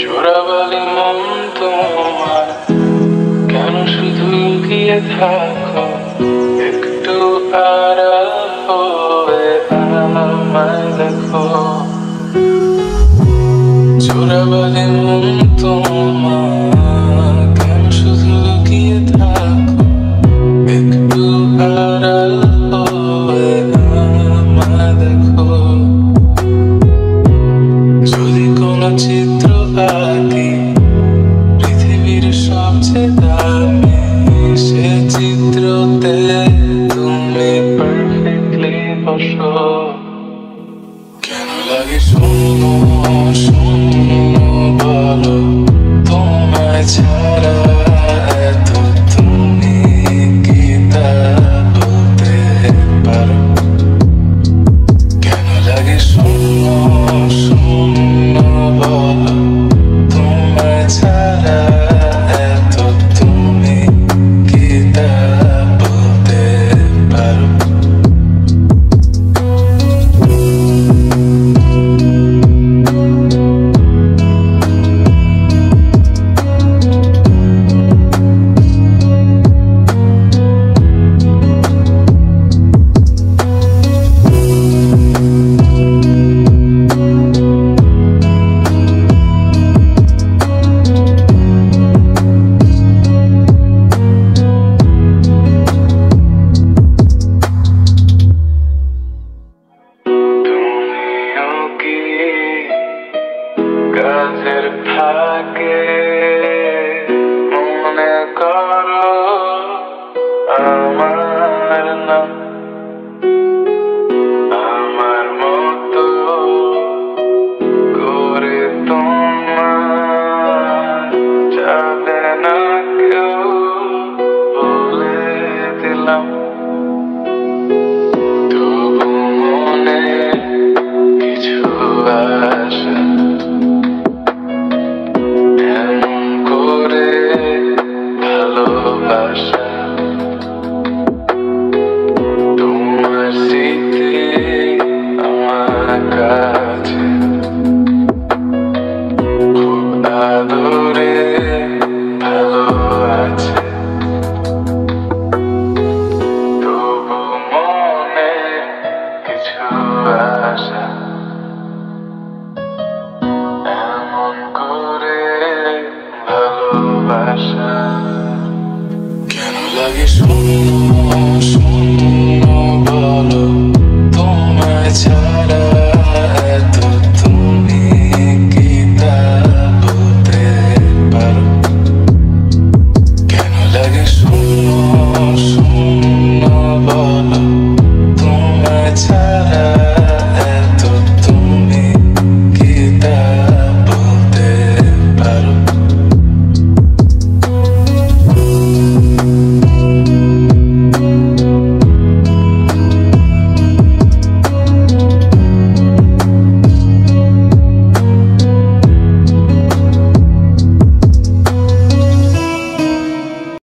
চোরাবালি মন তোমার কেন শুধু লুকিয়ে থাকো, একটু আড়াল হয়ে আমায় দেখো। চোরাবালি মন তোমার কেন শুধু লুকিয়ে থাকো, একটু আড়াল হয়ে আমায় দেখো। যদি কোনো চিত্র আঁকি পৃথিবীর সবচেয়ে দামি, সে চিত্রতে তুমি পারফেক্টলি বসো। কেন লাগে শূন্য শূন্য বলো, তোমায় ছাড়া এত তুমি কি তা বলতে পারো? কেন লাগে শূন্য শূন্য বলো, তোমায় ছাড়া এত তুমি কি তা বলতে পারো? কাজের ফাঁকে মনে করো আমার নাম, আমার মতো করে তোমার যাবে না কেউ বলে দিলাম। তবু মনে কিছু আশা এমন করে ভালোবাসা, তোমার স্মৃতি আমার কাছে খুব আদরে ভালো আছে। তবু মনে কিছু আশা এমন করে ভালোবাসা। কেন লাগে শূন্য